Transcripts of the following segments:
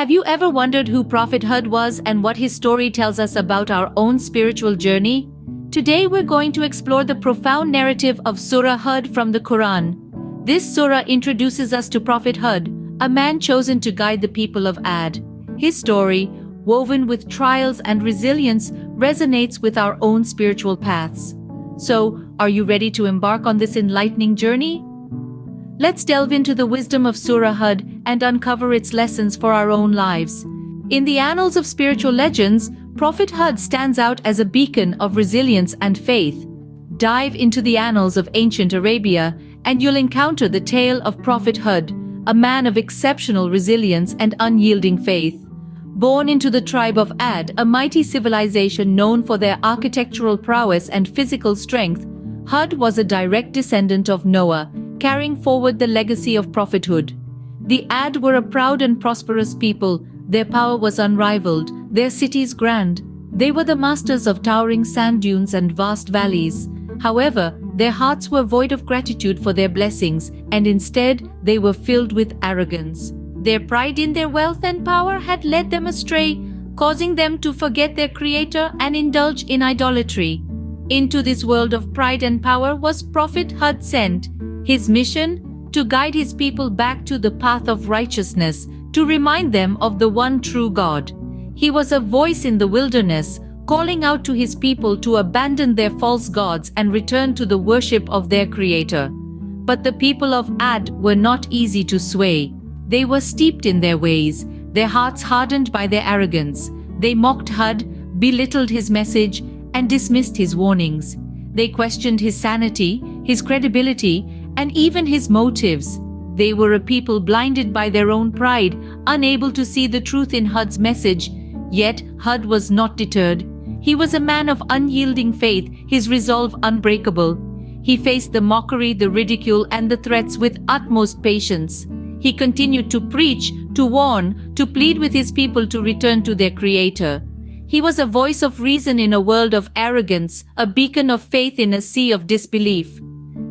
Have you ever wondered who Prophet Hud was and what his story tells us about our own spiritual journey? Today we're going to explore the profound narrative of Surah Hud from the Quran. This surah introduces us to Prophet Hud, a man chosen to guide the people of Ad. His story, woven with trials and resilience, resonates with our own spiritual paths. So, are you ready to embark on this enlightening journey? Let's delve into the wisdom of Surah Hud and uncover its lessons for our own lives. In the annals of spiritual legends, Prophet Hud stands out as a beacon of resilience and faith. Dive into the annals of ancient Arabia, and you'll encounter the tale of Prophet Hud, a man of exceptional resilience and unyielding faith. Born into the tribe of Ad, a mighty civilization known for their architectural prowess and physical strength, Hud was a direct descendant of Noah, carrying forward the legacy of prophethood. The Ad were a proud and prosperous people. Their power was unrivaled, their cities grand. They were the masters of towering sand dunes and vast valleys. However, their hearts were void of gratitude for their blessings, and instead they were filled with arrogance. Their pride in their wealth and power had led them astray, causing them to forget their Creator and indulge in idolatry. Into this world of pride and power was Prophet Hud sent. His mission? To guide his people back to the path of righteousness, to remind them of the one true God. He was a voice in the wilderness, calling out to his people to abandon their false gods and return to the worship of their Creator. But the people of Ad were not easy to sway. They were steeped in their ways, their hearts hardened by their arrogance. They mocked Hud, belittled his message, and dismissed his warnings. They questioned his sanity, his credibility, and even his motives. They were a people blinded by their own pride, unable to see the truth in Hud's message. Yet Hud was not deterred. He was a man of unyielding faith, his resolve unbreakable. He faced the mockery, the ridicule, and the threats with utmost patience. He continued to preach, to warn, to plead with his people to return to their Creator. He was a voice of reason in a world of arrogance, a beacon of faith in a sea of disbelief.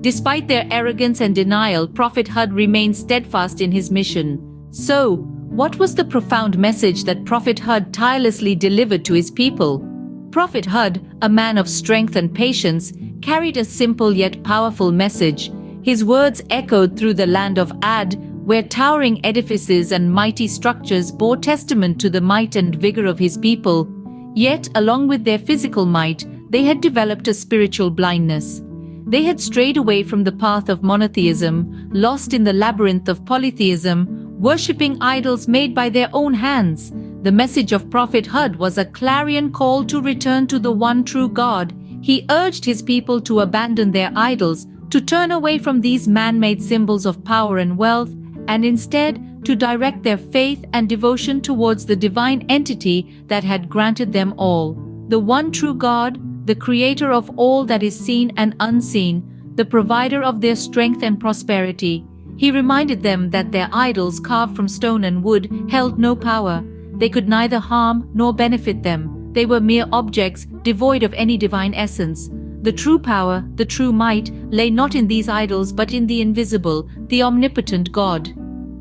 Despite their arrogance and denial, Prophet Hud remained steadfast in his mission. So, what was the profound message that Prophet Hud tirelessly delivered to his people? Prophet Hud, a man of strength and patience, carried a simple yet powerful message. His words echoed through the land of Ad, where towering edifices and mighty structures bore testament to the might and vigor of his people. Yet, along with their physical might, they had developed a spiritual blindness. They had strayed away from the path of monotheism, lost in the labyrinth of polytheism, worshipping idols made by their own hands. The message of Prophet Hud was a clarion call to return to the one true God. He urged his people to abandon their idols, to turn away from these man-made symbols of power and wealth, and instead to direct their faith and devotion towards the divine entity that had granted them all. The one true God, the Creator of all that is seen and unseen, the provider of their strength and prosperity. He reminded them that their idols carved from stone and wood held no power. They could neither harm nor benefit them. They were mere objects, devoid of any divine essence. The true power, the true might, lay not in these idols but in the invisible, the omnipotent God.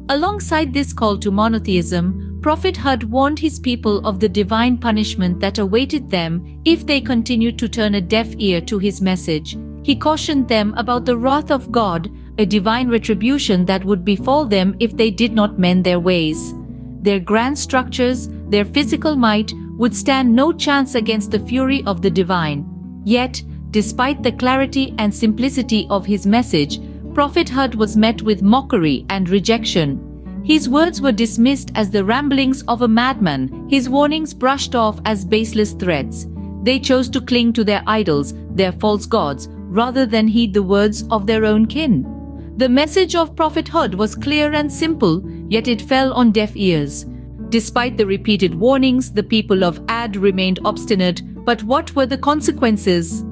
Alongside this call to monotheism, Prophet Hud warned his people of the divine punishment that awaited them if they continued to turn a deaf ear to his message. He cautioned them about the wrath of God, a divine retribution that would befall them if they did not mend their ways. Their grand structures, their physical might, would stand no chance against the fury of the divine. Yet, despite the clarity and simplicity of his message, Prophet Hud was met with mockery and rejection. His words were dismissed as the ramblings of a madman, his warnings brushed off as baseless threats. They chose to cling to their idols, their false gods, rather than heed the words of their own kin. The message of Prophet Hud was clear and simple, yet it fell on deaf ears. Despite the repeated warnings, the people of Ad remained obstinate. But what were the consequences?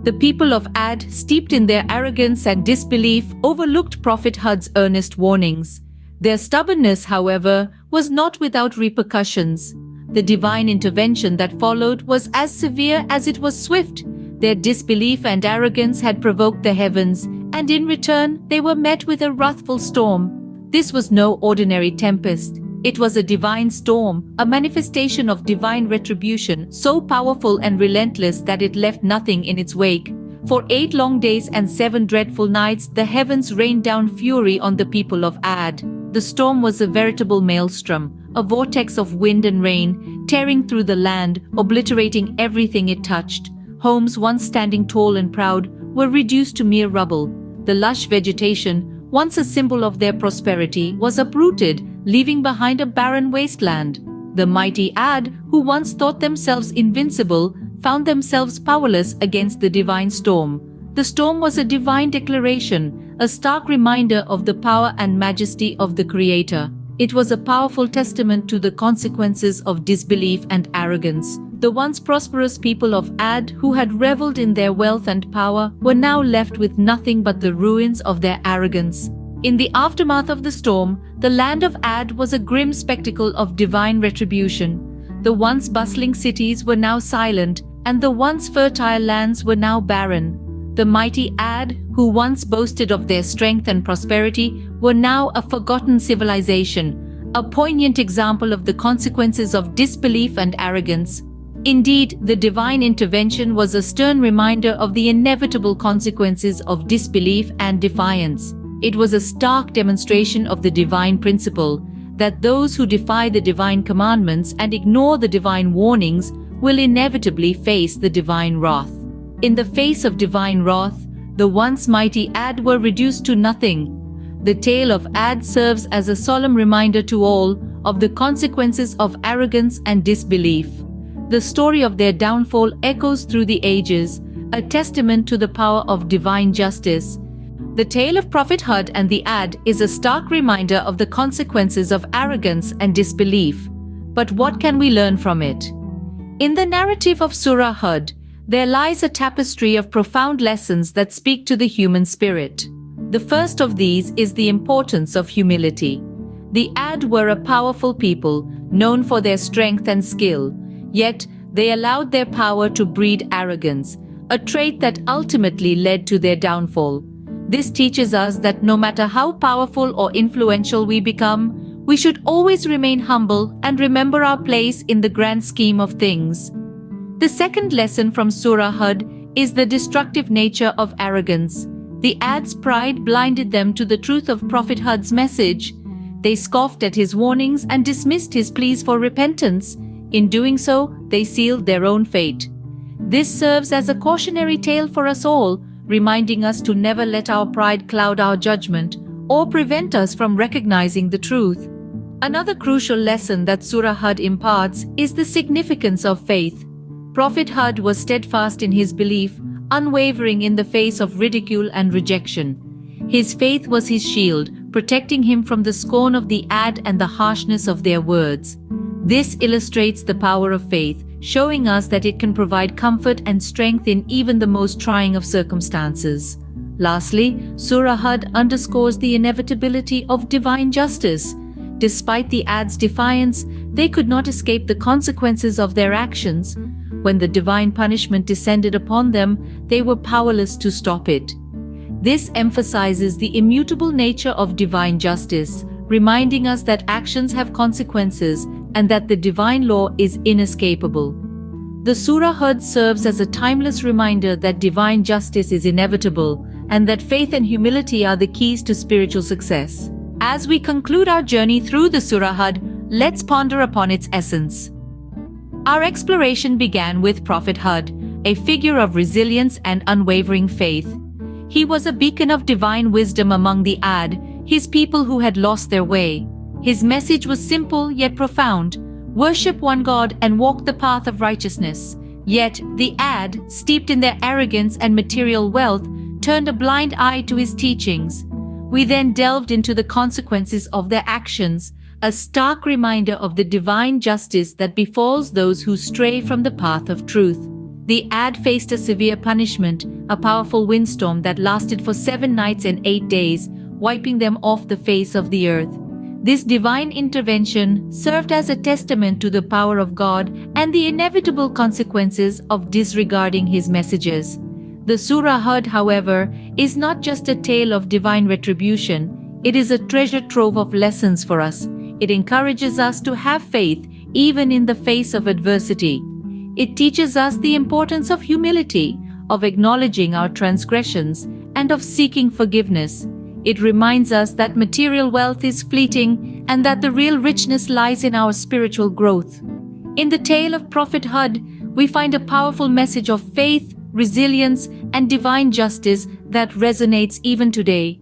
The people of Ad, steeped in their arrogance and disbelief, overlooked Prophet Hud's earnest warnings. Their stubbornness, however, was not without repercussions. The divine intervention that followed was as severe as it was swift. Their disbelief and arrogance had provoked the heavens, and in return they were met with a wrathful storm. This was no ordinary tempest. It was a divine storm, a manifestation of divine retribution, so powerful and relentless that it left nothing in its wake. For 8 long days and 7 dreadful nights, the heavens rained down fury on the people of Ad. The storm was a veritable maelstrom, a vortex of wind and rain, tearing through the land, obliterating everything it touched. Homes once standing tall and proud were reduced to mere rubble. The lush vegetation, once a symbol of their prosperity, was uprooted, leaving behind a barren wasteland. The mighty Ad, who once thought themselves invincible, found themselves powerless against the divine storm. The storm was a divine declaration, a stark reminder of the power and majesty of the Creator. It was a powerful testament to the consequences of disbelief and arrogance. The once prosperous people of Ad, who had reveled in their wealth and power, were now left with nothing but the ruins of their arrogance. In the aftermath of the storm, the land of Ad was a grim spectacle of divine retribution. The once bustling cities were now silent, and the once fertile lands were now barren. The mighty Ad, who once boasted of their strength and prosperity, were now a forgotten civilization, a poignant example of the consequences of disbelief and arrogance. Indeed, the divine intervention was a stern reminder of the inevitable consequences of disbelief and defiance. It was a stark demonstration of the divine principle that those who defy the divine commandments and ignore the divine warnings will inevitably face the divine wrath. In the face of divine wrath, the once mighty Ad were reduced to nothing. The tale of Ad serves as a solemn reminder to all of the consequences of arrogance and disbelief. The story of their downfall echoes through the ages, a testament to the power of divine justice. The tale of Prophet Hud and the Ad is a stark reminder of the consequences of arrogance and disbelief. But what can we learn from it? In the narrative of Surah Hud, there lies a tapestry of profound lessons that speak to the human spirit. The first of these is the importance of humility. The Ad were a powerful people, known for their strength and skill, yet they allowed their power to breed arrogance, a trait that ultimately led to their downfall. This teaches us that no matter how powerful or influential we become, we should always remain humble and remember our place in the grand scheme of things. The second lesson from Surah Hud is the destructive nature of arrogance. The Ad's pride blinded them to the truth of Prophet Hud's message. They scoffed at his warnings and dismissed his pleas for repentance. In doing so, they sealed their own fate. This serves as a cautionary tale for us all, reminding us to never let our pride cloud our judgment or prevent us from recognizing the truth. Another crucial lesson that Surah Hud imparts is the significance of faith. Prophet Hud was steadfast in his belief, unwavering in the face of ridicule and rejection. His faith was his shield, protecting him from the scorn of the Ad and the harshness of their words. This illustrates the power of faith, showing us that it can provide comfort and strength in even the most trying of circumstances. Lastly, Surah Hud underscores the inevitability of divine justice. Despite the Ad's defiance, they could not escape the consequences of their actions. When the divine punishment descended upon them, they were powerless to stop it. This emphasizes the immutable nature of divine justice, reminding us that actions have consequences and that the divine law is inescapable. The Surah Hud serves as a timeless reminder that divine justice is inevitable and that faith and humility are the keys to spiritual success. As we conclude our journey through the Surah Hud, let's ponder upon its essence. Our exploration began with Prophet Hud, a figure of resilience and unwavering faith. He was a beacon of divine wisdom among the Ad, his people who had lost their way. His message was simple yet profound: worship one God and walk the path of righteousness. Yet the Ad, steeped in their arrogance and material wealth, turned a blind eye to his teachings. We then delved into the consequences of their actions, a stark reminder of the divine justice that befalls those who stray from the path of truth. The Ad faced a severe punishment, a powerful windstorm that lasted for 7 nights and 8 days, wiping them off the face of the earth. This divine intervention served as a testament to the power of God and the inevitable consequences of disregarding his messages. The Surah Hud, however, is not just a tale of divine retribution. It is a treasure trove of lessons for us. It encourages us to have faith even in the face of adversity. It teaches us the importance of humility, of acknowledging our transgressions, and of seeking forgiveness. It reminds us that material wealth is fleeting and that the real richness lies in our spiritual growth. In the tale of Prophet Hud, we find a powerful message of faith, resilience, and divine justice that resonates even today.